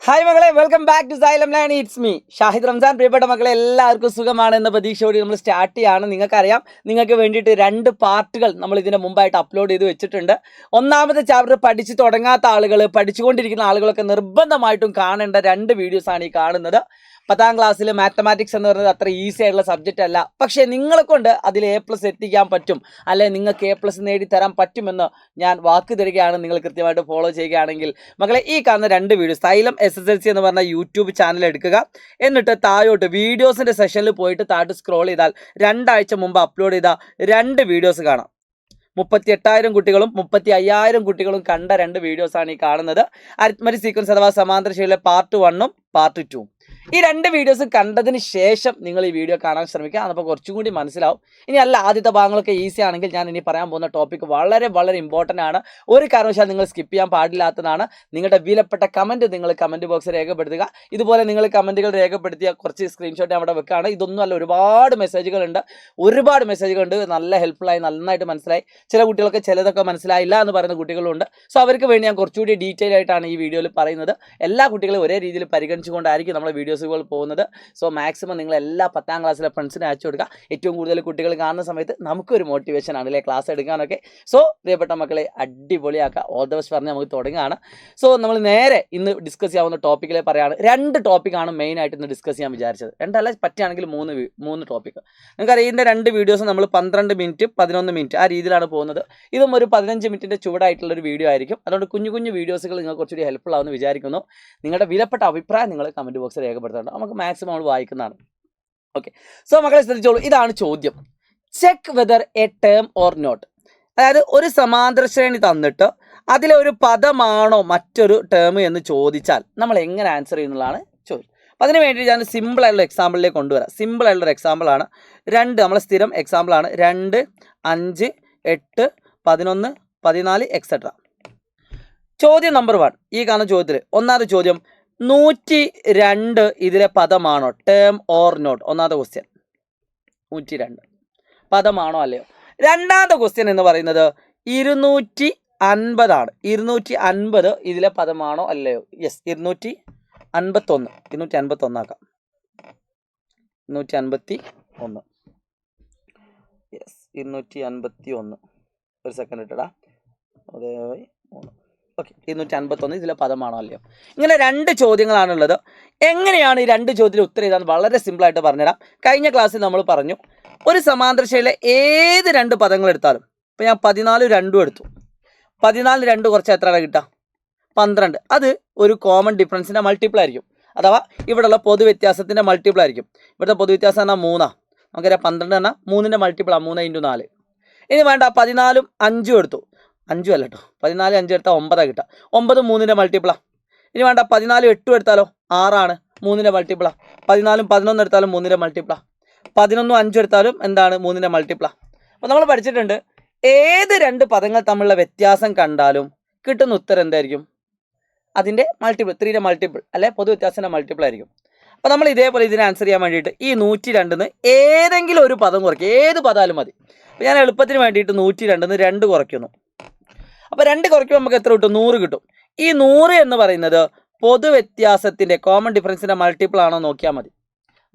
Hi മകളെ, welcome back to Xylem learn. It's me Shahid Ramzan. പ്രിയപ്പെട്ട മക്കളെ, എല്ലാവർക്കും സുഖമാണ് എന്ന പ്രതീക്ഷയോടെ നമ്മൾ സ്റ്റാർട്ട് ചെയ്യാണ്. നിങ്ങൾക്കറിയാം, നിങ്ങൾക്ക് വേണ്ടിയിട്ട് 2 പാർട്ടുകൾ നമ്മൾ ഇതിന് മുമ്പായിട്ട് അപ്ലോഡ് ചെയ്ത് വെച്ചിട്ടുണ്ട്. ഒന്നാമത്തെ ചാപ്റ്റർ പഠിച്ചു തുടങ്ങാത്ത ആളുകൾ, പഠിച്ചുകൊണ്ടിരിക്കുന്ന ആളുകളൊക്കെ നിർബന്ധമായിട്ടും കാണേണ്ട 2 വീഡിയോസാണ് ഈ കാണുന്നത്. 10ാം ക്ലാസ്സിൽ മാത്തമാറ്റിക്സ് എന്ന് പറയുന്നത് അത്ര ഈസി ആയിട്ടുള്ള സബ്ജക്റ്റ് അല്ല. പക്ഷേ നിങ്ങളെ കൊണ്ട് അതിൽ A+ എത്തിക്കാൻ പറ്റും, അല്ലെ നിങ്ങൾക്ക് A+ നേടിത്തരാൻ പറ്റുമെന്ന് ഞാൻ വാക്ക് തരികയാണ്. നിങ്ങൾ കൃത്യമായിട്ട് ഫോളോ ചെയ്യുകയാണെങ്കിൽ മക്കളെ, ഈ കാണുന്ന 2 വീഡിയോ സൈലം SSLC എന്ന് പറഞ്ഞ യൂട്യൂബ് ചാനൽ എടുക്കുക. എന്നിട്ട് താഴോട്ട് വീഡിയോസിൻ്റെ സെഷനിൽ പോയിട്ട് താഴോട്ട് സ്ക്രോൾ ചെയ്താൽ 2 ആഴ്ച മുമ്പ് അപ്ലോഡ് ചെയ്ത 2 വീഡിയോസ് കാണാം. 38,000 കുട്ടികളും 35,000 കുട്ടികളും കണ്ട 2 വീഡിയോസാണ് ഈ കാണുന്നത്. അരിത്മെറ്റിക് സീക്വൻസ് അഥവാ സമാന്തര ശൈലിയിലെ പാർട്ട് 1ഉം പാർട്ട് 2ഉം. ഈ 2 വീഡിയോസ് കണ്ടതിന് ശേഷം നിങ്ങൾ ഈ വീഡിയോ കാണാൻ ശ്രമിക്കുക. അപ്പോൾ കുറച്ചും കൂടി മനസ്സിലാവും. ഇനി അല്ല, ആദ്യത്തെ ഭാഗങ്ങളൊക്കെ ഈസി ആണെങ്കിൽ ഞാൻ ഇനി പറയാൻ പോകുന്ന ടോപ്പിക് വളരെ വളരെ ഇമ്പോർട്ടൻ്റ് ആണ്. ഒരു കാരണവശാലും നിങ്ങൾ സ്കിപ്പ് ചെയ്യാൻ പാടില്ലാത്തതാണ്. നിങ്ങളുടെ വിലപ്പെട്ട കമൻറ്റ് നിങ്ങൾ കമൻറ്റ് ബോക്സിൽ രേഖപ്പെടുത്തുക. ഇതുപോലെ നിങ്ങൾ കമൻറ്റുകൾ രേഖപ്പെടുത്തിയ കുറച്ച് സ്ക്രീൻഷോട്ട് അവിടെ വെക്കുകയാണ്. ഇതൊന്നുമല്ല, ഒരുപാട് മെസ്സേജുകളുണ്ട്. നല്ല ഹെൽപ്ഫുള്ളായി, നന്നായിട്ട് മനസ്സിലായി. ചില കുട്ടികൾക്ക് ചിലതൊക്കെ മനസ്സിലായില്ല എന്ന് പറയുന്ന കുട്ടികളുണ്ട്. സോ അവർക്ക് വേണ്ടി ഞാൻ കുറച്ചുകൂടി ഡീറ്റെയിൽ ആയിട്ടാണ് ഈ വീഡിയോയിൽ പറയുന്നത്. എല്ലാ കുട്ടികളെയും ഒരേ രീതിയിൽ പരിഗണിച്ചുകൊണ്ടായിരിക്കും നമ്മൾ വീഡിയോസുകൾ പോകുന്നത്. സോ മാക്സിമം നിങ്ങൾ എല്ലാ 10ാം ക്ലാസ്സിലെ ഫ്രണ്ട്സിനെ അയച്ചു കൊടുക്കുക. ഏറ്റവും കൂടുതൽ കുട്ടികൾ കാണുന്ന സമയത്ത് നമുക്കൊരു മോട്ടിവേഷൻ ആണ് അല്ലേ ക്ലാസ് എടുക്കാനൊക്കെ. സോ പ്രിയപ്പെട്ട മക്കളെ, അടിപൊളിയാക്കുക. ഓൾ ദ ബെസ്റ്റ് പറഞ്ഞ് നമുക്ക് തുടങ്ങുകയാണ്. സോ നമ്മൾ നേരെ ഇന്ന് ഡിസ്കസ് ചെയ്യാവുന്ന ടോപ്പിക്കിലെ പറയാണ്. 2 ടോപ്പിക്കാണ് മെയിനായിട്ട് ഇന്ന് ഡിസ്കസ് ചെയ്യാൻ വിചാരിച്ചത്. 2 അല്ല, പറ്റുകയാണെങ്കിൽ 3 ടോപ്പിക്ക്. നിങ്ങൾക്കറിയാം, ഇതിൻ്റെ 2 വീഡിയോസ് നമ്മൾ 12 മിനിറ്റ് 11 മിനിറ്റ് ആ രീതിയിലാണ് പോകുന്നത്. ഇതും ഒരു 15 മിനിറ്റിൻ്റെ ചൂടായിട്ടുള്ളൊരു വീഡിയോ ആയിരിക്കും. അതുകൊണ്ട് കുഞ്ഞു വീഡിയോസുകൾ നിങ്ങൾക്ക് കുറച്ചുകൂടി ഹെൽപ്ഫുൾ ആവുമെന്ന് വിചാരിക്കുന്നു. നിങ്ങളുടെ വിലപ്പെട്ട അഭിപ്രായം നിങ്ങൾ കമൻറ്റ് ബോക്സിൽ രേഖപ്പെടുത്തുന്നുണ്ട്. നമുക്ക് മാക്സിമം നമ്മൾ വായിക്കുന്നതാണ്. ഓക്കെ, സോ മക്കളെ ശ്രദ്ധിച്ചോളൂ. ഇതാണ് ചോദ്യം. Check whether a term or not. അതായത് ഒരു സമാന്തര ശ്രേണി തന്നിട്ട് അതിലെ ഒരു പദമാണോ മറ്റൊരു ടേം എന്ന് ചോദിച്ചാൽ നമ്മൾ എങ്ങനെ ആൻസർ ചെയ്യുന്നതാണ് ചോദ്യം. അപ്പം അതിന് വേണ്ടി ഞാൻ സിമ്പിളായിട്ടുള്ള എക്സാമ്പിളിലേക്ക് കൊണ്ടുവരാം. സിമ്പിളായിട്ടുള്ള എക്സാമ്പിളാണ് 2, നമ്മളെ സ്ഥിരം എക്സാമ്പിളാണ് 2, 5, 8, 11, 14 എക്സെട്ര. ചോദ്യം നമ്പർ 1, ഈ കാണുന്ന ചോദ്യത്തിൽ ഒന്നാമത്തെ ചോദ്യം, 102 ഇതിലെ പദമാണോ? Term or not. ഒന്നാമത്തെ ക്വസ്റ്റ്യൻ 102 പദമാണോ അല്ലയോ. രണ്ടാമത്തെ ക്വസ്റ്റ്യൻ എന്ന് പറയുന്നത് 250 ആണ്. 250 ഇതിലെ പദമാണോ അല്ലയോ. യെസ്, 251 ആക്കാം. 251. യെസ്, 251. ഒരു സെക്കൻഡ് ഇട്ടടാ. 3. ഓക്കെ, 251 ഇതിലെ പദമാണോ അല്ലയോ. ഇങ്ങനെ 2 ചോദ്യങ്ങളാണുള്ളത്. എങ്ങനെയാണ് ഈ 2 ചോദ്യത്തിന് ഉത്തരം ചെയ്താൽ വളരെ സിമ്പിളായിട്ട് പറഞ്ഞുതരാം. കഴിഞ്ഞ ക്ലാസ്സിൽ നമ്മൾ പറഞ്ഞു, ഒരു സമാന്തര ശൈലിയിലെ ഏത് 2 പദങ്ങൾ എടുത്താലും, ഇപ്പോൾ ഞാൻ 14 2 എടുത്തു. 14 2 കുറച്ച് എത്രയാണ് കിട്ടുക? 12. അത് ഒരു കോമൺ ഡിഫറൻസിൻ്റെ മൾട്ടിപ്പിൾ ആയിരിക്കും. അഥവാ ഇവിടെയുള്ള പൊതുവ്യത്യാസത്തിൻ്റെ മൾട്ടിപ്പിൾ ആയിരിക്കും. ഇവിടുത്തെ പൊതുവ്യത്യാസം പറഞ്ഞാൽ 3. നമുക്കറിയാം 12 പറഞ്ഞാൽ 3ൻ്റെ മൾട്ടിപ്പിളാണ്. 3 × 4. ഇനി വേണ്ട, 14 5 എടുത്തു. 5 അല്ല കേട്ടോ, 14 5 എടുത്താൽ 9 കിട്ടുക. 9 3ൻ്റെ മൾട്ടിപ്പിളാണ്. ഇനി വേണ്ട, 14 8 എടുത്താലോ 6 ആണ്, 3ൻ്റെ മൾട്ടിപ്പിളാണ്. 14 11 എടുത്താലും 3ൻ്റെ മൾട്ടിപ്പിളാണ്. 11 5 എടുത്താലും എന്താണ്, 3ൻ്റെ മൾട്ടിപ്പിളാണ്. അപ്പോൾ നമ്മൾ പഠിച്ചിട്ടുണ്ട്, ഏത് 2 പദങ്ങൾ തമ്മിലുള്ള വ്യത്യാസം കണ്ടാലും കിട്ടുന്ന ഉത്തരം എന്തായിരിക്കും? അതിൻ്റെ മൾട്ടിപ്പിൾ, 3ൻ്റെ മൾട്ടിപ്പിൾ അല്ലെ പൊതുവ്യത്യാസത്തിൻ്റെ മൾട്ടിപ്പിൾ ആയിരിക്കും. അപ്പോൾ നമ്മൾ ഇതേപോലെ ഇതിനെ ആൻസർ ചെയ്യാൻ വേണ്ടിയിട്ട് ഈ 102 ഏതെങ്കിലും ഒരു പദം കുറയ്ക്കും. ഏത് പദാലും മതി. അപ്പോൾ ഞാൻ എളുപ്പത്തിന് വേണ്ടിയിട്ട് 102 2 കുറയ്ക്കുന്നു. അപ്പോൾ 2 കുറയ്ക്കുമ്പോൾ നമുക്ക് എത്ര കിട്ടും? 100 കിട്ടും. ഈ 100 എന്ന് പറയുന്നത് പൊതുവ്യത്യാസത്തിൻ്റെ കോമൺ ഡിഫറൻസിൻ്റെ മൾട്ടിപ്പിൾ ആണോ നോക്കിയാൽ മതി.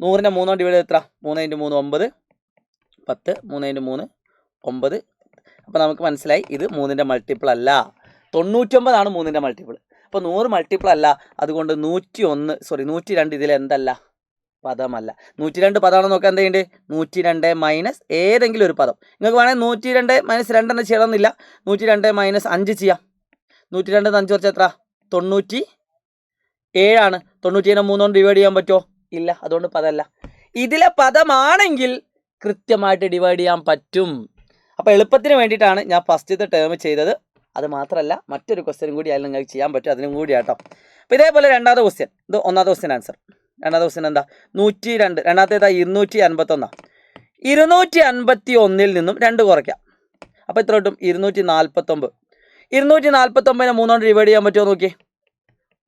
100നെ 3 കൊണ്ട് ഡിവൈഡ് എത്ര? 3 × 3 9, 10. 3 × 3 9. അപ്പോൾ നമുക്ക് മനസ്സിലായി ഇത് 3ൻ്റെ മൾട്ടിപ്പിൾ അല്ല. 99 ആണ് 3ൻ്റെ മൾട്ടിപ്പിൾ. അപ്പോൾ 100 മൾട്ടിപ്പിൾ അല്ല. അതുകൊണ്ട് 102 ഇതിലെന്തല്ല? പദമല്ല. 102 പദമാണോ നോക്കാൻ എന്ത് ചെയ്യേണ്ടത്? 102 മൈനസ് ഏതെങ്കിലും ഒരു പദം. നിങ്ങൾക്ക് വേണമെങ്കിൽ 102 മൈനസ് 2 എന്ന് ചെയ്യണമെന്നില്ല. 102 മൈനസ് 5 ചെയ്യാം. 102 5 കുറച്ച് എത്ര? 97 ആണ്. 97നെ 3 കൊണ്ട് ഡിവൈഡ് ചെയ്യാൻ പറ്റുമോ? ഇല്ല. അതുകൊണ്ട് പദമല്ല. ഇതിലെ പദമാണെങ്കിൽ കൃത്യമായിട്ട് ഡിവൈഡ് ചെയ്യാൻ പറ്റും. അപ്പോൾ എളുപ്പത്തിന് വേണ്ടിയിട്ടാണ് ഞാൻ ഫസ്റ്റത്തെ ടേം ചെയ്തത്. അത് മാത്രമല്ല, മറ്റൊരു ക്വസ്റ്റ്യൻ കൂടി ആയാലും നിങ്ങൾക്ക് ചെയ്യാൻ പറ്റും. അതിനും കൂടി ആട്ടോ. അപ്പോൾ ഇതേപോലെ രണ്ടാമത്തെ ക്വസ്റ്റ്യൻ, ഇത് ഒന്നാമത്തെ ക്വസ്റ്റ്യൻ ആൻസർ. രണ്ടാമത്തെ ക്വസ്റ്റ്യൻ എന്താ? 102. രണ്ടാമത്തേതാ 251. 251 നിന്നും 2 കുറയ്ക്കാം. അപ്പോൾ എത്ര കിട്ടും? 249. 249നെ 3 കൊണ്ട് ഡിവൈഡ് ചെയ്യാൻ പറ്റുമോ നോക്കി.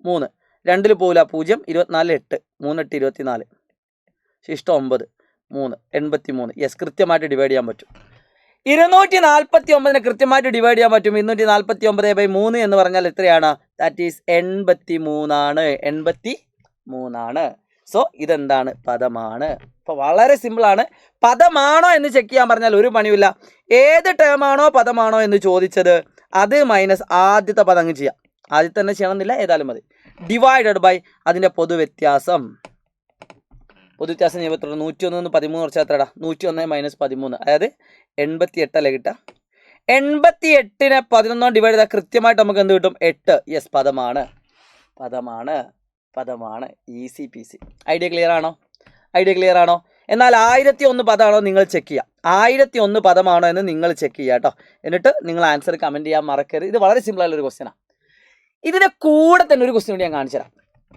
3 2 പോവില്ല. 0 24 8. 3 8 24. ശിഷ്ടം 9. 3 83. യെസ്, കൃത്യമായിട്ട് ഡിവൈഡ് ചെയ്യാൻ പറ്റും. 249 കൃത്യമായിട്ട് ഡിവൈഡ് ചെയ്യാൻ പറ്റും. 249/3 എന്ന് പറഞ്ഞാൽ എത്രയാണ്? ദാറ്റ് ഈസ് 83 ആണ്. 83 ആണ്. സോ ഇതെന്താണ്? പദമാണ്. അപ്പോൾ വളരെ സിമ്പിളാണ്. പദമാണോ എന്ന് ചെക്ക് ചെയ്യാൻ പറഞ്ഞാൽ ഒരു പണിയില്ല. ഏത് ടേമാണോ പദമാണോ എന്ന് ചോദിച്ചത് അത് മൈനസ് ആദ്യത്തെ പദം അങ്ങ് ചെയ്യാം. ആദ്യത്തെ തന്നെ ചെയ്യണമെന്നില്ല, ഏതായാലും മതി. ഡിവൈഡഡ് ബൈ അതിൻ്റെ പൊതുവ്യത്യാസം. പൊതുവ്യത്യാസം 72. 101 13 കുറച്ചാൽ എത്രടാ? 101 - 13, അതായത് 88 അല്ലേ കിട്ടുക. 88നെ 11 ഡിവൈഡ് ചെയ്താൽ കൃത്യമായിട്ട് നമുക്ക് എന്ത് കിട്ടും? 8. യെസ്, പദമാണ്. പദമാണ്. പദമാണ്. Easy peasy. ഐഡിയ ക്ലിയർ ആണോ? ഐഡിയ ക്ലിയർ ആണോ? എന്നാൽ 1001 പദമാണോ നിങ്ങൾ ചെക്ക് ചെയ്യുക. 1001 പദമാണോ എന്ന് നിങ്ങൾ ചെക്ക് ചെയ്യുക കേട്ടോ. എന്നിട്ട് നിങ്ങൾ ആൻസർ കമൻറ്റ് ചെയ്യാൻ മറക്കരുത്. ഇത് വളരെ സിമ്പിളായുള്ളൊരു ക്വസ്റ്റ്യനാണ്. ഇതിൻ്റെ കൂടെ തന്നെ ഒരു ക്വസ്റ്റ്യൻ കൂടി ഞാൻ കാണിച്ചു തരാം.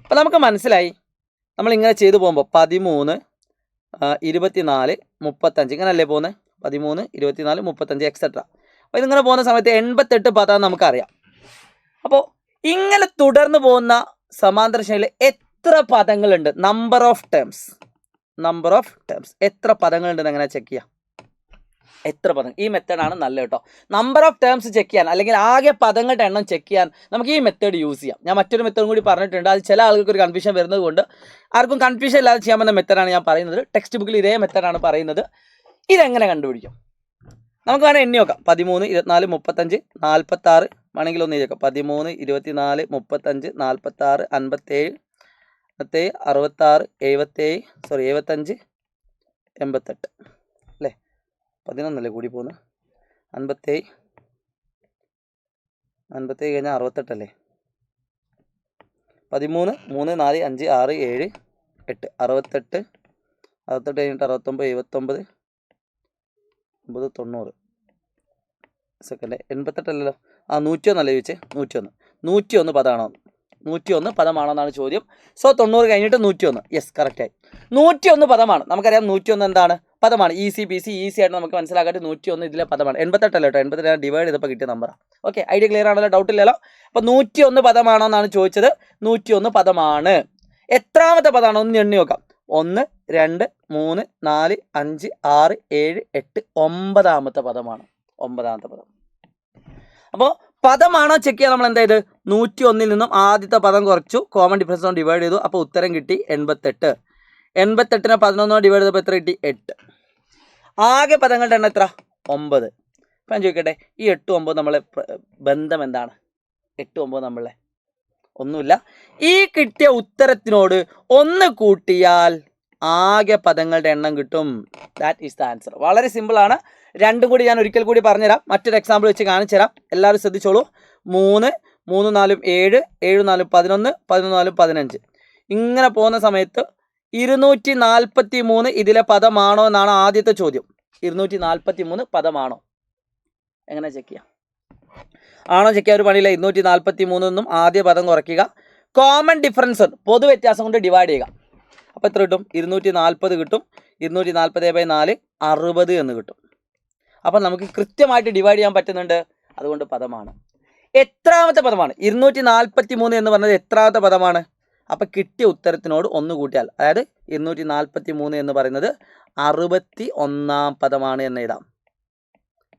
അപ്പോൾ നമുക്ക് മനസ്സിലായി നമ്മളിങ്ങനെ ചെയ്തു പോകുമ്പോൾ 13, 24, 35 ഇങ്ങനല്ലേ പോകുന്നത്? 13, 24, 35 എക്സെട്ര. അപ്പോൾ ഇതിങ്ങനെ പോകുന്ന സമയത്ത് 88 പദം നമുക്കറിയാം. അപ്പോൾ ഇങ്ങനെ തുടർന്ന് പോകുന്ന സമാന്തര ശ്രേണിയിൽ എത്ര പദങ്ങളുണ്ട്? Number of terms. Number of terms എത്ര പദങ്ങളുണ്ടെന്ന് എങ്ങനെ ചെക്ക് ചെയ്യാം? എത്ര പദം? ഈ മെത്തേഡാണ് നല്ല കേട്ടോ. നമ്പർ ഓഫ് ടേംസ് ചെക്ക് ചെയ്യാൻ, അല്ലെങ്കിൽ ആകെ പദങ്ങളുടെ എണ്ണം ചെക്ക് ചെയ്യാൻ നമുക്ക് ഈ മെത്തേഡ് യൂസ് ചെയ്യാം. ഞാൻ മറ്റൊരു മെത്തേഡും കൂടി പറഞ്ഞിട്ടുണ്ട്. അത് ചില ആളുകൾക്ക് ഒരു കൺഫ്യൂഷൻ വരുന്നത് കൊണ്ട് ആർക്കും കൺഫ്യൂഷൻ ഇല്ലാതെ ചെയ്യാൻ പറ്റുന്ന മെത്തേഡാണ് ഞാൻ പറയുന്നത്. ടെക്സ്റ്റ് ബുക്കിൽ ഇതേ മെത്തേഡാണ് പറയുന്നത്. ഇതെങ്ങനെ കണ്ടുപിടിക്കും? നമുക്ക് വേണേൽ എണ്ണി നോക്കാം. 13, 24, 35, 46 വേണമെങ്കിൽ ഒന്ന് എഴുതിയേക്കാം. 13, 24, 35, 46, 57, 66, 75, 88 അല്ലേ? 11 അല്ലേ കൂടി പോകുന്നത്? 57 കഴിഞ്ഞാൽ 68 അല്ലേ? 13, 3, 4, 5, 6, 7, 8 68 കഴിഞ്ഞിട്ട് 69, 79, 90 സെക്കൻഡ്. 88 അല്ലല്ലോ. 101 അല്ലേ ചോദിച്ചേ? 101 പദമാണോ? 101 പദമാണോ എന്നാണ് ചോദ്യം. സോ 90 കഴിഞ്ഞിട്ട് 101. യെസ്, കറക്റ്റായി. 101 പദമാണ്. നമുക്കറിയാം 101 എന്താണ്? പദമാണ്. ഈസി ആയിട്ട് നമുക്ക് മനസ്സിലാക്കാട്ട് 101 ഇതിലെ പദമാണ്. 88 അല്ല കേട്ടോ. 88 ഡിവൈഡ് ചെയ്തപ്പോൾ കിട്ടിയ നമ്പറാണ്. ഓക്കെ, ഐഡിയ ക്ലിയർ ആണല്ലോ? ഡൗട്ടില്ലല്ലോ? അപ്പോൾ 101 പദമാണോ എന്നാണ് ചോദിച്ചത്. 101 പദമാണ്. എത്രാമത്തെ പദമാണോ? ഒന്ന് എണ്ണി നോക്കാം. 1, 2, 3, 4, 5, 6, 7, 8 9ാമത്തെ പദമാണ്. 9ാമത്തെ പദം. അപ്പോൾ പദമാണോ ചെക്ക് ചെയ്യാൻ നമ്മൾ എന്താ ചെയ്ത്? 101 നിന്നും ആദ്യത്തെ പദം കുറച്ചു, കോമൺ ഡിഫറൻസ് കൊണ്ട് ഡിവൈഡ് ചെയ്തു. അപ്പോൾ ഉത്തരം കിട്ടി 88. 88നെ 11 ഡിവൈഡ് ചെയ്തപ്പോൾ എത്ര കിട്ടി? 8. ആകെ പദങ്ങളുടെ എണ്ണം എത്ര? 9. അപ്പം ഞാൻ ചോദിക്കട്ടെ, ഈ 8, 9 നമ്മളെ ബന്ധം എന്താണ്? 8, 9 നമ്മളെ ഒന്നുമില്ല. ഈ കിട്ടിയ ഉത്തരത്തിനോട് 1 കൂട്ടിയാൽ ആകെ പദങ്ങളുടെ എണ്ണം കിട്ടും. That is the answer. വളരെ സിമ്പിളാണ്. രണ്ടും കൂടി ഞാൻ ഒരിക്കൽ കൂടി പറഞ്ഞുതരാം. മറ്റൊരു എക്സാമ്പിൾ വെച്ച് കാണിച്ചു തരാം. എല്ലാവരും ശ്രദ്ധിച്ചോളൂ. 3, 3, 4, 7, 7, 4, 11, 11, 4, 15 ഇങ്ങനെ പോകുന്ന സമയത്ത് 243 ഇതിലെ പദമാണോ എന്നാണ് ആദ്യത്തെ ചോദ്യം. 243 പദമാണോ? എങ്ങനെ ചെക്ക് ചെയ്യാം? ആണോ ചെക്ക് ചെയ്യാൻ ഒരു പണിയില്ല. 243 നിന്നും ആദ്യ പദം കുറയ്ക്കുക, കോമൺ ഡിഫറൻസ് പൊതു വ്യത്യാസം കൊണ്ട് ഡിവൈഡ് ചെയ്യുക. അപ്പോൾ എത്ര കിട്ടും? 240 കിട്ടും. 240/4 60 എന്ന് കിട്ടും. അപ്പം നമുക്ക് കൃത്യമായിട്ട് ഡിവൈഡ് ചെയ്യാൻ പറ്റുന്നുണ്ട്. അതുകൊണ്ട് പദമാണ്. എത്രാമത്തെ പദമാണ്? 243 എന്ന് പറഞ്ഞത് എത്രാമത്തെ പദമാണ്? അപ്പം കിട്ടിയ ഉത്തരത്തിനോട് 1 കൂട്ടിയാൽ, അതായത് 243 എന്ന് പറയുന്നത് 61ാം പദമാണ് എന്ന് എഴുതാം.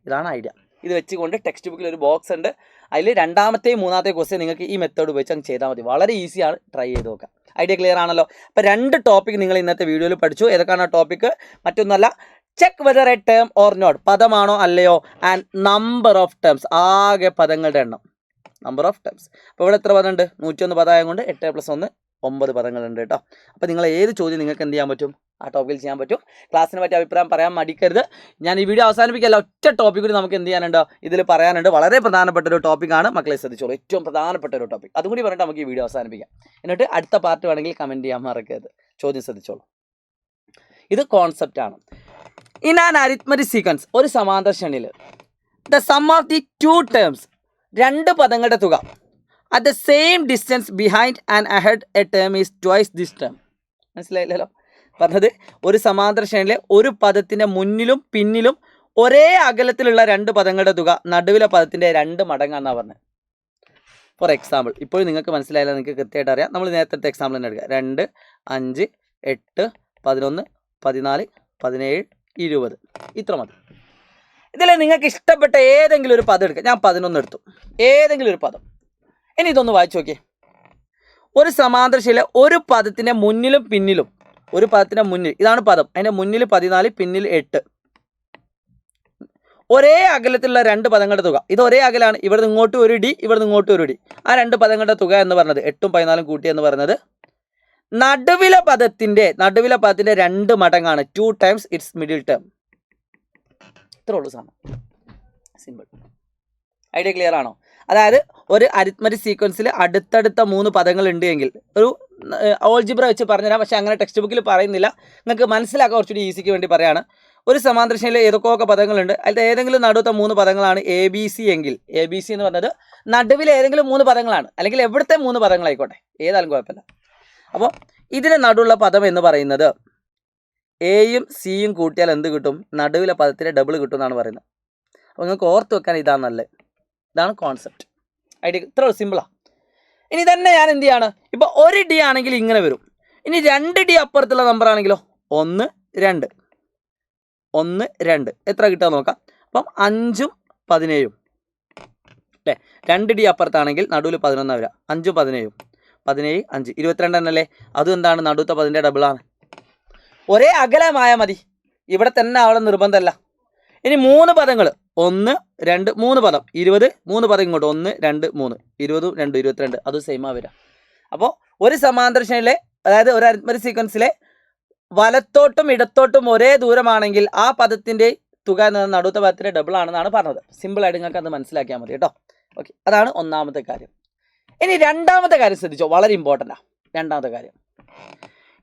ഇതാണ് ഐഡിയ. ഇത് വെച്ചുകൊണ്ട് ടെക്സ്റ്റ് ബുക്കിൽ ഒരു ബോക്സ് ഉണ്ട്. അതിൽ രണ്ടാമത്തെയും മൂന്നാമത്തെയും ക്വസ്റ്റ്യൻ നിങ്ങൾക്ക് ഈ മെത്തേഡ് ഉപയോഗിച്ച് അങ്ങ് ചെയ്താൽ മതി. വളരെ ഈസിയാണ്. ട്രൈ ചെയ്ത് നോക്കാം. ഐഡിയ ക്ലിയർ ആണല്ലോ? അപ്പോൾ 2 ടോപ്പിക് നിങ്ങൾ ഇന്നത്തെ വീഡിയോയിൽ പഠിച്ചു. ഏതൊക്കെയാണ് ആ ടോപ്പിക്ക്? മറ്റൊന്നല്ല, check whether a term or not, പദമാണോ അല്ലയോ, ആൻഡ് നമ്പർ ഓഫ് ടേംസ്, ആകെ പദങ്ങളുടെ എണ്ണം, നമ്പർ ഓഫ് ടേംസ്. അപ്പോൾ ഇവിടെ എത്ര പദമുണ്ട്? 101 പദമായത് കൊണ്ട് 8 + 1 9 പദങ്ങളുണ്ട് കേട്ടോ. അപ്പോൾ നിങ്ങൾ ഏത് ചോദ്യം നിങ്ങൾക്ക് എന്ത് ചെയ്യാൻ പറ്റും? ആ ടോപ്പിക്കിൽ ചെയ്യാൻ പറ്റും. ക്ലാസ്സിനെ പറ്റി അഭിപ്രായം പറയാൻ മടിക്കരുത്. ഞാൻ ഈ വീഡിയോ അവസാനിപ്പിക്കല്ല, ഒറ്റ ടോപ്പിക് കൂടി നമുക്ക് എന്ത് ചെയ്യാനുണ്ട്? ഇതിൽ പറയാനുണ്ട്. വളരെ പ്രധാനപ്പെട്ട ഒരു ടോപ്പിക്കാണ്. മക്കളെ ശ്രദ്ധിച്ചോളൂ. ഏറ്റവും പ്രധാനപ്പെട്ട ഒരു ടോപ്പിക്. അതും കൂടി പറഞ്ഞിട്ട് നമുക്ക് ഈ വീഡിയോ അവസാനിപ്പിക്കാം. എന്നിട്ട് അടുത്ത പാർട്ട് വേണമെങ്കിൽ കമൻറ്റ് ചെയ്യാൻ മറക്കരുത്. ചോദ്യം ശ്രദ്ധിച്ചോളൂ. ഇത് കോൺസെപ്റ്റ് ആണ്. ഇൻ ആൻ അരിത്മെറ്റിക് സീക്വൻസ്, ഒരു സമാന്തര ശ്രേണിയിൽ, the sum of the 2 terms, 2 പദങ്ങളുടെ തുക, at the same distance behind and ahead a term is twice this term. മനസ്സിലായില്ലല്ലോ പറഞ്ഞത്? ഒരു സമാന്തര ശ്രേണിയിലെ ഒരു പദത്തിൻ്റെ മുന്നിലും പിന്നിലും ഒരേ അകലത്തിലുള്ള 2 പദങ്ങളുടെ തുക നടുവിലെ പദത്തിൻ്റെ 2 മടങ്ങാന്നാണ് പറഞ്ഞത്. ഫോർ എക്സാമ്പിൾ, ഇപ്പോഴും നിങ്ങൾക്ക് മനസ്സിലായില്ല, നിങ്ങൾക്ക് കൃത്യമായിട്ട് അറിയാം. നമ്മൾ നേരത്തെ എക്സാമ്പിൾ തന്നെ എടുക്കുക. 2, 5, 8, 11, 14, 17, 20 ഇത്ര മതി. ഇതിൽ നിങ്ങൾക്ക് ഇഷ്ടപ്പെട്ട ഏതെങ്കിലും ഒരു പദം എടുക്കുക. ഞാൻ 11 എടുത്തു, ഏതെങ്കിലും ഒരു പദം. ഇനി ഇതൊന്ന് വായിച്ചു നോക്കിയേ. ഒരു സമാന്തര ശൈലിയിലെ ഒരു പദത്തിൻ്റെ മുന്നിലും പിന്നിലും, ഒരു പദത്തിൻ്റെ മുന്നിൽ, ഇതാണ് പദം, അതിൻ്റെ മുന്നിൽ 14 പിന്നിൽ 8, ഒരേ അകലത്തിലുള്ള രണ്ട് പദങ്ങളുടെ തുക. ഇത് ഒരേ അകലാണ്, ഇവിടെ നിന്ന് ഇങ്ങോട്ട് ഒരു ഡി, ഇവിടെ നിന്ന് ഇങ്ങോട്ട് ഒരു ഡി. ആ രണ്ട് പദങ്ങളുടെ തുക എന്ന് പറഞ്ഞത് 8ഉം 14ഉം കൂട്ടി എന്ന് പറയുന്നത് നടുവിലെ പദത്തിൻ്റെ 2 മടങ്ങാണ്. 2 times its മിഡിൽ ടേം. ഇത്രേ ഉള്ളൂ സാധനം. സിമ്പിൾ. ഐഡിയ ക്ലിയർ ആണോ? അതായത് ഒരു അരിത്മറ്റിക് സീക്വൻസിൽ അടുത്തടുത്ത 3 പദങ്ങൾ ഉണ്ട് എങ്കിൽ, ഒരു ഓൾജിബ്ര വെച്ച് പറഞ്ഞുതരാം, പക്ഷേ അങ്ങനെ ടെക്സ്റ്റ് ബുക്കിൽ പറയുന്നില്ല, നിങ്ങൾക്ക് മനസ്സിലാക്കാൻ കുറച്ചുകൂടി ഈസിക്ക് വേണ്ടി പറയാണ്. ഒരു സമാന്തര ശ്രേണിയിൽ ഏതൊക്കെ പദങ്ങളുണ്ട്, അതിൽ ഏതെങ്കിലും നടുവത്തെ 3 പദങ്ങളാണ് എ ബി സി എങ്കിൽ, എ ബി സി എന്ന് പറഞ്ഞത് നടുവിൽ ഏതെങ്കിലും 3 പദങ്ങളാണ്, അല്ലെങ്കിൽ എവിടുത്തെ 3 പദങ്ങളായിക്കോട്ടെ, ഏതായാലും കുഴപ്പമില്ല. അപ്പോൾ ഇതിന് നടുവുള്ള പദം എന്ന് പറയുന്നത് എയും സിയും കൂട്ടിയാൽ എന്ത് കിട്ടും? നടുവിലെ പദത്തിൻ്റെ ഡബിൾ കിട്ടും എന്നാണ് പറയുന്നത്. അപ്പോൾ നിങ്ങൾക്ക് ഓർത്ത് വെക്കാൻ ഇതാണ് നല്ലത്. ഇതാണ് കോൺസെപ്റ്റ്. ഐഡിയ ഇത്ര സിമ്പിളാണ്. ഇനി തന്നെ ഞാൻ എന്ത് ചെയ്യാണ്, ഇപ്പോൾ 1 ഡി ആണെങ്കിൽ ഇങ്ങനെ വരും. ഇനി 2 ഡി അപ്പുറത്തുള്ള നമ്പർ ആണെങ്കിലോ 1 2 1 2 എത്ര കിട്ടുക നോക്കാം. അപ്പം 5ഉം 17ഉം അല്ലേ. 2 ഡി അപ്പുറത്താണെങ്കിൽ നടുവിൽ 11 വരിക. 5ഉം 17ഉം 17 5 22 എന്നല്ലേ. അതും എന്താണ്? നടുവത്തെ പതിൻ്റെ ഡബിളാണ്. ഒരേ അകലമായ മതി, ഇവിടെ തന്നെ ആവണം നിർബന്ധമല്ല. ഇനി 3 പദങ്ങൾ, 1 2 3 പദം, 20 3 പദം ഇങ്ങോട്ട്, 1 2 3 20 2 22, അത് സെയിമാ വരിക. അപ്പോൾ ഒരു സമാന്തര ശ്രേണിയിലെ, അതായത് ഒരു അരിത്മറ്റിക് സീക്വൻസിലെ വലത്തോട്ടും ഇടത്തോട്ടും ഒരേ ദൂരമാണെങ്കിൽ ആ പദത്തിൻ്റെ തുക എന്നത് നടുവത്തെ പദത്തിൻ്റെ ഡബിൾ ആണെന്നാണ് പറഞ്ഞത്. സിമ്പിളായിട്ട് നിങ്ങൾക്ക് അത് മനസ്സിലാക്കിയാൽ മതി കേട്ടോ. ഓക്കെ, അതാണ് ഒന്നാമത്തെ കാര്യം. ഇനി രണ്ടാമത്തെ കാര്യം ശ്രദ്ധിച്ചോ, വളരെ ഇമ്പോർട്ടൻ്റാണ് രണ്ടാമത്തെ കാര്യം.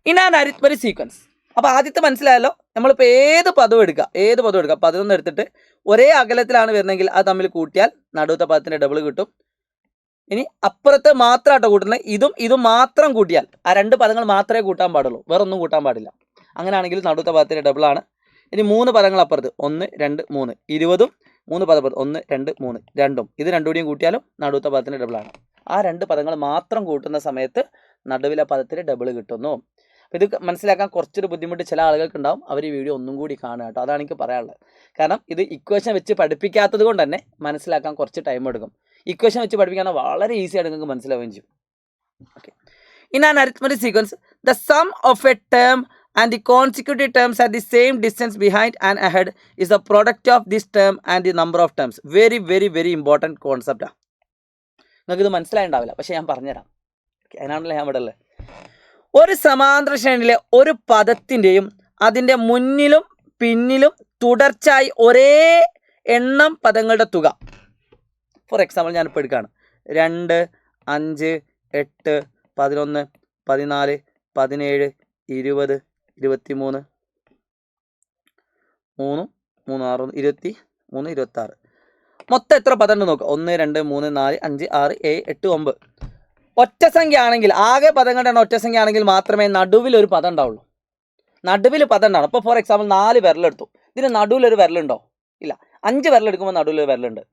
In an arithmetic sequence. അപ്പോൾ ആദ്യത്തെ മനസ്സിലായല്ലോ, നമ്മളിപ്പോൾ ഏത് പദവും എടുക്കുക, 11 എടുത്തിട്ട് ഒരേ അകലത്തിലാണ് വരുന്നതെങ്കിൽ അത് തമ്മിൽ കൂട്ടിയാൽ നടുവത്തെ പദത്തിൻ്റെ ഡബിൾ കിട്ടും. ഇനി അപ്പുറത്ത് മാത്രമായിട്ടോ കൂട്ടുന്നത്, ഇതും മാത്രം കൂട്ടിയാൽ, ആ 2 പദങ്ങൾ മാത്രമേ കൂട്ടാൻ പാടുള്ളൂ, വേറെ ഒന്നും കൂട്ടാൻ പാടില്ല. അങ്ങനെയാണെങ്കിൽ നടുവത്തെ പദത്തിൻ്റെ ഡബിളാണ്. ഇനി 3 പദങ്ങൾ അപ്പുറത്ത്, 1 2 3 20ഉം 3 പദം 1 2 3 2ഉം, ഇത് രണ്ടും കൂടിയും കൂട്ടിയാലും നടുവത്തെ പദത്തിൻ്റെ ഡബിളാണ്. ആ 2 പദങ്ങൾ മാത്രം കൂട്ടുന്ന സമയത്ത് നടുവിലെ പദത്തിന് ഡബിൾ കിട്ടുന്നു. അപ്പോൾ ഇത് മനസ്സിലാക്കാൻ കുറച്ചൊരു ബുദ്ധിമുട്ട് ചില ആളുകൾക്ക് ഉണ്ടാവും. അവർ ഈ വീഡിയോ ഒന്നും കൂടി കാണുക കേട്ടോ, അതാണ് എനിക്ക് പറയാനുള്ളത്. കാരണം ഇത് ഇക്വേഷൻ വെച്ച് പഠിപ്പിക്കാത്തത് കൊണ്ട് തന്നെ മനസ്സിലാക്കാൻ കുറച്ച് ടൈം എടുക്കും. ഇക്വേഷൻ വെച്ച് പഠിപ്പിക്കാൻ വളരെ ഈസി ആയിട്ട് നിങ്ങൾക്ക് മനസ്സിലാവുകയും ചെയ്യും. Okay, in an arithmetic sequence the sum of A term and the consecutive terms at the same distance behind and ahead is the product of this term and the number of terms. Very very very important concept. നിങ്ങൾക്ക് ഇത് മനസ്സിലായിട്ടുണ്ടാവില്ല, പക്ഷേ ഞാൻ പറഞ്ഞുതരാം. അതിനാണല്ലോ ഞാൻ ഇവിടെ ഉള്ളത്. ഒരു സമാന്തര ശ്രേണിയിലെ ഒരു പദത്തിൻ്റെയും അതിൻ്റെ മുന്നിലും പിന്നിലും തുടർച്ചയായി ഒരേ എണ്ണം പദങ്ങളുടെ തുക. ഫോർ എക്സാമ്പിൾ ഞാനിപ്പോൾ എടുക്കുകയാണ്. 2 5 8 11 14 17 20 23 3 3 6 23 26. മൊത്തം എത്ര പദം ഉണ്ട് നോക്കുക. 1 2 3 4 5 6 7 8 9. ഒറ്റ സംഖ്യ ആണെങ്കിൽ, ആകെ പദങ്ങളുടെ എണ്ണം ഒറ്റ സംഖ്യ ആണെങ്കിൽ മാത്രമേ നടുവിൽ ഒരു പദം ഉണ്ടാവുള്ളൂ. നടുവിൽ പദം ഉണ്ടാവും. അപ്പോൾ ഫോർ എക്സാമ്പിൾ 4 വിരലെടുത്തു, ഇതിന് നടുവിലൊരു വിരലുണ്ടോ? ഇല്ല. 5 വിരലെടുക്കുമ്പോൾ നടുവിലൊരു വിരലുണ്ട്.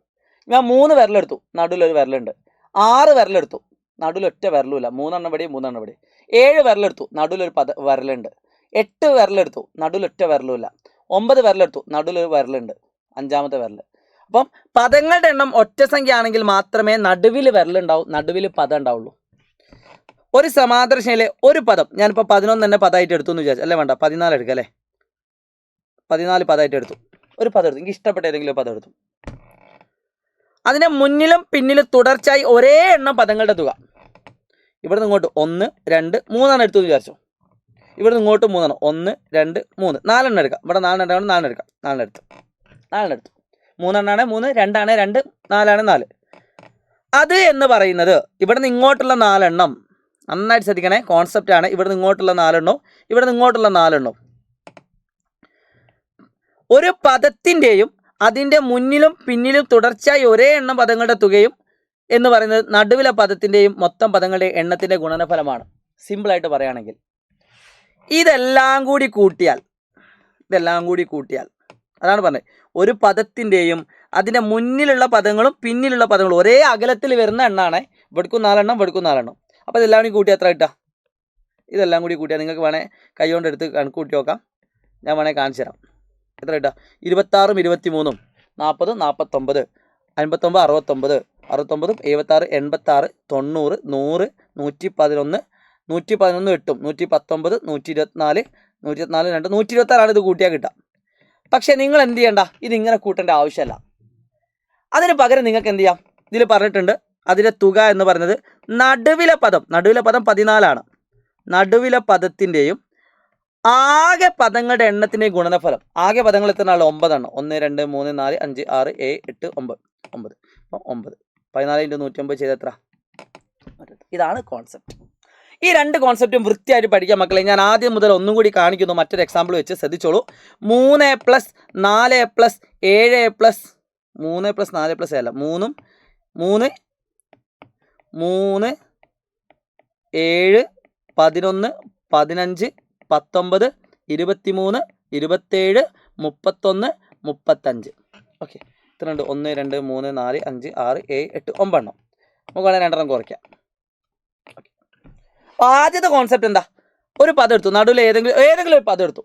ഞാൻ 3 വിരലെടുത്തു, നടുവിലൊരു വിരലുണ്ട്. 6 വിരലെടുത്തു, നടുവിൽ ഒറ്റ വിരലുമില്ല, 3 എണ്ണം ഇവിടെ 3 എണ്ണം ഇവിടെ. 7 വിരലെടുത്തു, നടുവിലൊരു വിരലുണ്ട്. 8 വിരലെടുത്തു, നടുവിൽ ഒറ്റ വിരലുമില്ല. 9 വിരലെടുത്തു, നടുവിലൊരു വിരലുണ്ട്, 5ാമത്തെ വിരൽ. അപ്പം പദങ്ങളുടെ എണ്ണം ഒറ്റ സംഖ്യ ആണെങ്കിൽ മാത്രമേ നടുവിൽ വിരലുണ്ടാവും, നടുവിൽ പദം ഉണ്ടാവുള്ളൂ. ഒരു സമാന്തര ശ്രേണിയിലെ ഒരു പദം, ഞാനിപ്പോൾ 11 തന്നെ പദമായിട്ട് എടുത്തു എന്ന് വിചാരിച്ചു, അല്ലേ വേണ്ട 14 എടുക്കുക അല്ലേ. 14 പദമായിട്ട് എടുത്തു, ഒരു പദം എടുത്തു, എനിക്ക് ഇഷ്ടപ്പെട്ട ഏതെങ്കിലും പദം എടുത്തു. അതിൻ്റെ മുന്നിലും പിന്നിലും തുടർച്ചയായി ഒരേ എണ്ണം പദങ്ങളുടെ തുക. ഇവിടെ നിന്ന് ഇങ്ങോട്ട് 1 2 3 എടുത്തു എന്ന് വിചാരിച്ചു. ഇവിടെ നിന്ന് ഇങ്ങോട്ട് 3 1 2 3 4 എടുക്കാം. ഇവിടെ 4 എടുക്കാം, 4 എടുത്തു 3 3 2 2 4 4. അത് എന്ന് പറയുന്നത് ഇവിടെ നിന്ന് ഇങ്ങോട്ടുള്ള 4 നന്നായിട്ട് ശ്രദ്ധിക്കണേ, കോൺസെപ്റ്റ് ആണ്. ഇവിടെ നിന്ന് ഇങ്ങോട്ടുള്ള 4 ഇവിടെ നിന്ന് ഇങ്ങോട്ടുള്ള 4 ഒരു പദത്തിൻ്റെയും അതിൻ്റെ മുന്നിലും പിന്നിലും തുടർച്ചയായി ഒരേ എണ്ണം പദങ്ങളുടെ തുകയും എന്ന് പറയുന്നത് നടുവിലെ പദത്തിൻ്റെയും മൊത്തം പദങ്ങളുടെ എണ്ണത്തിൻ്റെ ഗുണനഫലമാണ്. സിമ്പിളായിട്ട് പറയുകയാണെങ്കിൽ ഇതെല്ലാം കൂടി കൂട്ടിയാൽ അതാണ് പറഞ്ഞത്, ഒരു പദത്തിൻ്റെയും അതിൻ്റെ മുന്നിലുള്ള പദങ്ങളും പിന്നിലുള്ള പദങ്ങളും ഒരേ അകലത്തിൽ വരുന്ന എണ്ണാണ്. ഇവിടേക്കും 4 ഇവിടേക്കും 4. അപ്പോൾ ഇതെല്ലാം കൂടി കൂട്ടി എത്ര കിട്ടുക? ഇതെല്ലാം കൂടി കൂട്ടിയാൽ നിങ്ങൾക്ക് വേണേൽ കൈ കൊണ്ട് എടുത്ത് കണക്ക് കൂട്ടി നോക്കാം. ഞാൻ വേണേൽ കാണിച്ചു തരാം. എത്ര കിട്ടുക? 26ഉം 23ഉം 40, 49, 59, 69, 69, 76, 86, 90, 100, 111, 111 കിട്ടും, 119, 124, 124, 2, 126 ഇത് കൂട്ടിയാൽ കിട്ടാം. പക്ഷെ നിങ്ങൾ എന്ത് ചെയ്യണ്ട, ഇതിങ്ങനെ കൂട്ടേണ്ട ആവശ്യമല്ല. അതിന് പകരം നിങ്ങൾക്ക് എന്ത് ചെയ്യാം, ഇതിൽ പറഞ്ഞിട്ടുണ്ട് അതിലെ തുക എന്ന് പറയുന്നത് നടുവിലെ പദം 14 നടുവിലെ പദത്തിൻ്റെയും ആകെ പദങ്ങളുടെ എണ്ണത്തിൻ്റെയും ഗുണനഫലം. ആകെ പദങ്ങൾ എത്ര 9 1, 2, 3, 4, 5, 6, 7, 8, 9. അപ്പോൾ 9 14 × 109 ചെയ്ത് എത്ര? ഇതാണ് കോൺസെപ്റ്റ്. ഈ രണ്ട് കോൺസെപ്റ്റും വൃത്തിയായിട്ട് പഠിക്കാൻ മക്കളെ. ഞാൻ ആദ്യം മുതൽ ഒന്നും കൂടി കാണിക്കുന്നു, മറ്റൊരു എക്സാമ്പിൾ വെച്ച് ശ്രദ്ധിച്ചോളൂ. 3A + 4A + 7A + 3A + 4A + അല്ല 3 3 3 7 11 15 19 23 27 31 35. ഓക്കെ, ഇത്രയുണ്ട്. 1 2 3 4 5 6 7 8 9 എണ്ണം. നമുക്ക് വേണമെങ്കിൽ 2 എണ്ണം കുറയ്ക്കാം. ആദ്യത്തെ കോൺസെപ്റ്റ് എന്താ? ഒരു പദം എടുത്തു, നടുവിൽ ഏതെങ്കിലും ഒരു പദം എടുത്തു,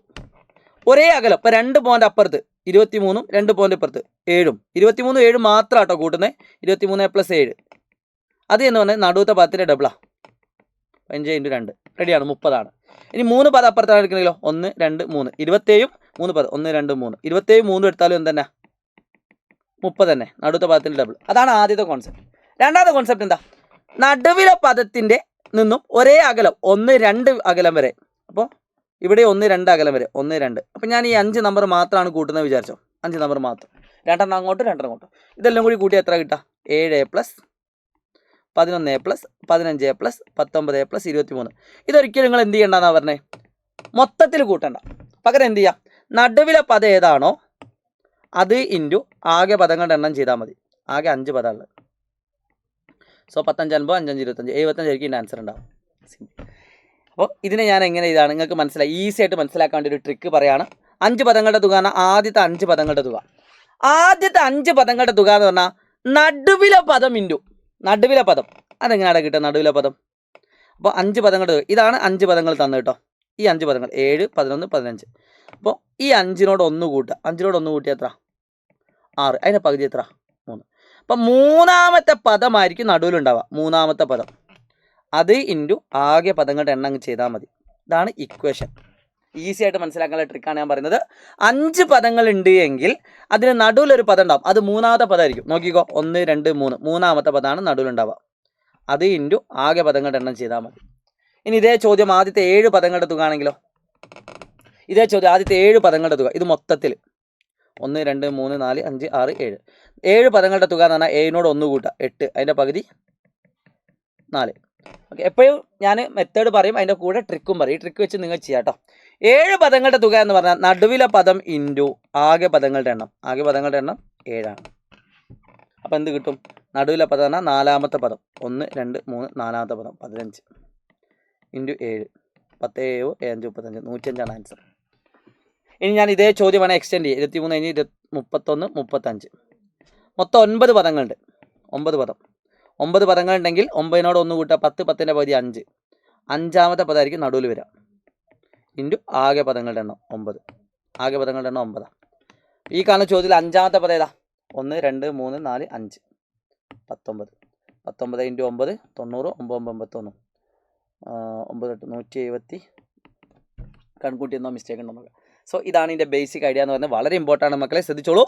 ഒരേ അകലം. ഇപ്പം 2 പോയിന്റ് അപ്പുറത്ത് 23, 2 പോയിന്റ് ഇപ്പുറത്ത് 7, 23 7 മാത്രം കേട്ടോ കൂട്ടുന്നത്. 23 + 7 അത് എന്ന് പറഞ്ഞാൽ നടുവത്തെ പദത്തിൻ്റെ ഡബിളാ. 5 × 2 റെഡിയാണ്, 30. ഇനി 3 പദം അപ്പുറത്താണ് എടുക്കണമെങ്കിലോ 1 2 3 27 3 പദം 1 2 3 27 3 എടുത്താലും എന്തെന്നെ 30 തന്നെ, നടുവത്തെ പദത്തിൻ്റെ ഡബിൾ. അതാണ് ആദ്യത്തെ കോൺസെപ്റ്റ്. രണ്ടാമത്തെ കോൺസെപ്റ്റ് എന്താ? നടുവിലെ പദത്തിൻ്റെ നിന്നും ഒരേ അകലം 1 2 അകലം വരെ. അപ്പോൾ ഇവിടെ 1 2 അകലം വരെ 1 2. അപ്പം ഞാൻ ഈ 5 നമ്പർ മാത്രമാണ് കൂട്ടുന്നത് വിചാരിച്ചോ. 5 നമ്പർ മാത്രം, 2 എണ്ണം അങ്ങോട്ട് 2 എണ്ണം അങ്ങോട്ട്. ഇതെല്ലാം കൂടി കൂട്ടി എത്ര കിട്ടുക? 7A + 11A + 15A + 19A + 23. ഇതൊരിക്കലും നിങ്ങൾ എന്ത് ചെയ്യണ്ടെന്നാണ് പറഞ്ഞത്? മൊത്തത്തിൽ കൂട്ടണ്ട. പകരം എന്ത് ചെയ്യാം, നടുവിലെ പദം ഏതാണോ അത് ഇൻറ്റു ആകെ പദങ്ങളുടെ എണ്ണം ചെയ്താൽ മതി. ആകെ 5 പദമുള്ളത്. സോ 15 50 5 5 25 75 ആയിരിക്കും ഇതിൻ്റെ ആൻസർ ഉണ്ടാവും. അപ്പോൾ ഇതിനെ ഞാൻ എങ്ങനെ ഇതാണ് നിങ്ങൾക്ക് മനസ്സിലായി, ഈസി ആയിട്ട് മനസ്സിലാക്കാൻ വേണ്ടി ഒരു ട്രിക്ക് പറയാണ്. 5 പദങ്ങളുടെ തുക എന്നാൽ ആദ്യത്തെ 5 പദങ്ങളുടെ തുക. ആദ്യത്തെ 5 പദങ്ങളുടെ തുക എന്ന് പറഞ്ഞാൽ നടുവിലെ പദം ഇൻറ്റു നടുവിലെ പദം. അതെങ്ങനെയാണ് കിട്ടുക നടുവിലെ പദം? അപ്പോൾ 5 പദങ്ങളുടെ ഇതാണ് 5 പദങ്ങൾ തന്നു കേട്ടോ. ഈ 5 പദങ്ങൾ 7 11 15. അപ്പോൾ ഈ 5നോട് 1 കൂട്ടുക. 5നോട് 1 കൂട്ടിയ എത്ര? 6. അതിൻ്റെ പകുതി എത്ര? 3. അപ്പം മൂന്നാമത്തെ പദമായിരിക്കും നടുവിലുണ്ടാവുക. മൂന്നാമത്തെ പദം അത് ഇൻറ്റു ആകെ പദങ്ങളുടെ എണ്ണം അങ്ങ് ചെയ്താൽ മതി. ഇതാണ് ഇക്വേഷൻ. ഈസി ആയിട്ട് മനസ്സിലാക്കാനുള്ള ട്രിക്കാണ് ഞാൻ പറയുന്നത്. 5 പദങ്ങൾ ഉണ്ട് എങ്കിൽ അതിന് നടുവിലൊരു പദം ഉണ്ടാവും. അത് മൂന്നാമത്തെ പദമായിരിക്കും. നോക്കിക്കോ, 1 2 3 മൂന്നാമത്തെ പദമാണ് നടുവിലുണ്ടാവുക. അത് ഇൻറ്റു ആകെ പദങ്ങളുടെ എണ്ണം ചെയ്താൽ മതി. ഇനി ഇതേ ചോദ്യം ആദ്യത്തെ 7 പദങ്ങളുടെ തുക ആണെങ്കിലോ? ഇതേ ചോദ്യം ആദ്യത്തെ 7 പദങ്ങളുടെ തുക. ഇത് മൊത്തത്തിൽ 1 2 3 4 5 6 7 7 പദങ്ങളുടെ തുക എന്ന് പറഞ്ഞാൽ 7നോട് 1 കൂട്ടുക 8. അതിൻ്റെ പകുതി 4. ഓക്കെ, എപ്പോഴും ഞാൻ മെത്തേഡ് പറയും, അതിൻ്റെ കൂടെ ട്രിക്കും പറയും. ഈ ട്രിക്ക് വെച്ച് നിങ്ങൾ ചെയ്യാം കേട്ടോ. 7 പദങ്ങളുടെ തുക എന്ന് പറഞ്ഞാൽ നടുവിലെ പദം ഇൻറ്റു ആകെ പദങ്ങളുടെ എണ്ണം. ആകെ പദങ്ങളുടെ എണ്ണം 7 അപ്പോൾ എന്ത് കിട്ടും? നടുവിലെ പദം എന്നാൽ നാലാമത്തെ പദം 1 2 3 നാലാമത്തെ പദം 15 ഇൻറ്റു 7 10 7 5 35 105 ആൻസർ. ഇനി ഞാൻ ഇതേ ചോദ്യം വേണേൽ എക്സ്റ്റെൻഡ് ചെയ്യും. 23 കഴിഞ്ഞ് 31 35 മൊത്തം 9 പദങ്ങളുണ്ട്. 9 പദം 9 പദങ്ങളുണ്ടെങ്കിൽ 9നോട് 1 കൂട്ടുക 10 10ൻ്റെ പകുതി 5. അഞ്ചാമത്തെ പദമായിരിക്കും നടുവിൽ വരിക ഇൻറ്റു ആകെ പദങ്ങളുടെ എണ്ണം 9. ആകെ പദങ്ങളുടെ എണ്ണം 9. ഈ കാണുന്ന ചോദ്യത്തിൽ അഞ്ചാമത്തെ പദം ഏതാ? 1 2 3 4 5 19. 19 ഇൻറ്റു 9 90 9 91 9 170. കൺകൂട്ടി എന്നോ മിസ്റ്റേക്ക് ഉണ്ടോ നോക്കാം. സോ ഇതാണ് ഇതിൻ്റെ ബേസിക് ഐഡിയ എന്ന് പറയുന്നത്. വളരെ ഇമ്പോർട്ടൻ്റ് ആണ് മക്കളെ, ശ്രദ്ധിച്ചോളൂ.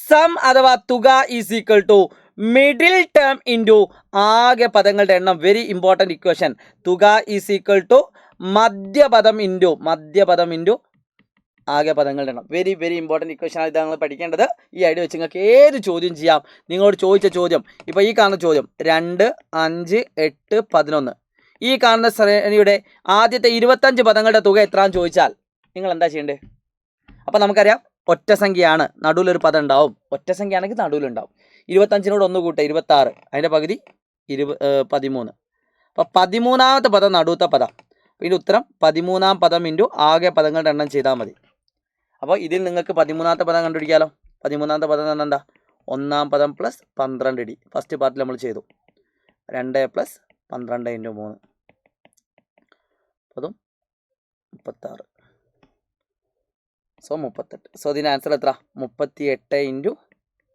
സം അഥവാ തുക is equal to middle term into ആകെ പദങ്ങളുടെ എണ്ണം. Very important equation. തുക ഈസ് ഈക്വൽ ടു മധ്യപദം ഇൻറ്റു ആകെ പദങ്ങളുടെ എണ്ണം. വെരി വെരി ഇമ്പോർട്ടൻറ്റ് ഇക്വേഷൻ ആണ്. ഇത് നിങ്ങൾ പഠിക്കേണ്ടത്. ഈ ഐഡിയ വെച്ച് നിങ്ങൾക്ക് ഏത് ചോദ്യം ചെയ്യാം. നിങ്ങളോട് ചോദിച്ച ചോദ്യം, ഇപ്പോൾ ഈ കാണുന്ന ചോദ്യം 2 5 8 11. ഈ കാണുന്ന ശ്രേണിയുടെ ആദ്യത്തെ 25 പദങ്ങളുടെ തുക എത്രയാണെന്ന് ചോദിച്ചാൽ നിങ്ങൾ എന്താ ചെയ്യേണ്ടത്? അപ്പോൾ നമുക്കറിയാം ഒറ്റ സംഖ്യയാണ്, നടുവിലൊരു പദം ഉണ്ടാവും. ഒറ്റ സംഖ്യ ആണെങ്കിൽ നടുവിലുണ്ടാവും. 25നോട് 1 കൂട്ടുക 26. അതിൻ്റെ പകുതി 13. അപ്പോൾ 13ാമത്തെ പദം നടുവത്തെ പദം. ഇതിൻ്റെ ഉത്തരം 13ാം പദം ഇൻറ്റു ആകെ പദങ്ങളുടെ എണ്ണം ചെയ്താൽ മതി. അപ്പോൾ ഇതിൽ നിങ്ങൾക്ക് 13ാമത്തെ പദം കണ്ടുപിടിക്കാമല്ലോ. 13ാമത്തെ പദം എന്ന് പറഞ്ഞാൽ എന്താ? 1ാം പദം പ്ലസ് 12D. ഫസ്റ്റ് പാർട്ടിൽ നമ്മൾ ചെയ്തു. 2 + 12 × 3 അതും 36. സോ 38. സോ ഇതിൻ്റെ ആൻസർ എത്ര? 38 ഇൻറ്റു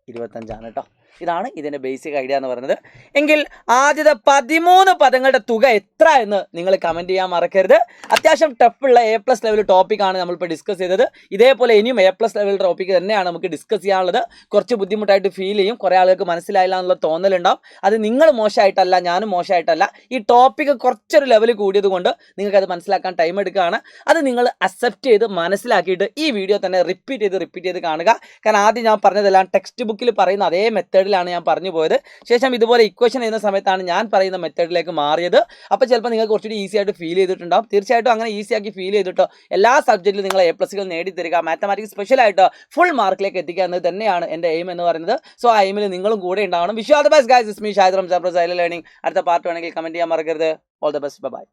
25 കേട്ടോ. ഇതാണ് ഇതിൻ്റെ ബേസിക് ഐഡിയ എന്ന് പറയുന്നത്. എങ്കിൽ ആദ്യത്തെ 13 പദങ്ങളുടെ തുക എത്ര എന്ന് നിങ്ങൾ കമൻറ്റ് ചെയ്യാൻ മറക്കരുത്. അത്യാവശ്യം ടഫുള്ള A+ ലെവൽ ടോപ്പിക്കാണ് നമ്മളിപ്പോൾ ഡിസ്കസ് ചെയ്തത്. ഇതേപോലെ ഇനിയും A+ ലെവൽ ടോപ്പിക്ക് തന്നെയാണ് നമുക്ക് ഡിസ്കസ് ചെയ്യാനുള്ളത്. കുറച്ച് ബുദ്ധിമുട്ടായിട്ട് ഫീൽ ചെയ്യും, കുറേ ആളുകൾക്ക് മനസ്സിലായില്ല എന്നുള്ള തോന്നലുണ്ടാവും. അത് നിങ്ങൾ മോശമായിട്ടല്ല, ഞാനും മോശമായിട്ടല്ല. ഈ ടോപ്പിക്ക് കുറച്ചൊരു ലെവൽ കൂടിയത് കൊണ്ട് നിങ്ങൾക്കത് മനസ്സിലാക്കാൻ ടൈം എടുക്കുകയാണ്. അത് നിങ്ങൾ അക്സെപ്റ്റ് ചെയ്ത് മനസ്സിലാക്കിയിട്ട് ഈ വീഡിയോ തന്നെ റിപ്പീറ്റ് ചെയ്ത് കാണുക. കാരണം ആദ്യം ഞാൻ പറഞ്ഞതെല്ലാം ടെക്സ്റ്റ് ബുക്കിൽ പറയുന്ന അതേ മെത്തേഡിലാണ് ഞാൻ പറഞ്ഞു പോയത്. ശേഷം ഇതുപോലെ ഇക്വേഷൻ ചെയ്യുന്ന സമയത്താണ് ഞാൻ പറയുന്ന മെത്തേഡിലേക്ക് മാറിയത്. അപ്പോൾ ചിലപ്പോൾ നിങ്ങൾക്ക് കുറച്ചുകൂടി ഈസി ആയിട്ട് ഫീൽ ചെയ്തിട്ടുണ്ടാവും. തീർച്ചയായിട്ടും അങ്ങനെ ഈസി ആക്കി ഫീൽ ചെയ്തിട്ടോ എല്ലാ സബ്ജക്റ്റിലും നിങ്ങൾ A+ നേടിത്തരിക, മാത്തമാറ്റിക്സ് സ്പെഷ്യലായിട്ട് ഫുൾ മാർക്കിലേക്ക് എത്തിക്കുക എന്നത് തന്നെയാണ് എൻ്റെ എയിം എന്ന് പറയുന്നത്. സോ ആ എയിമിൽ നിങ്ങളും കൂടെ ഉണ്ടാവണം. Wish you all the best guys. It's me Shahid Ramzan pro silent learning. അടുത്ത പാർട്ട് വേണമെങ്കിൽ കമൻറ്റ് ചെയ്യാൻ മറക്കരുത്. All the best. ബൈ.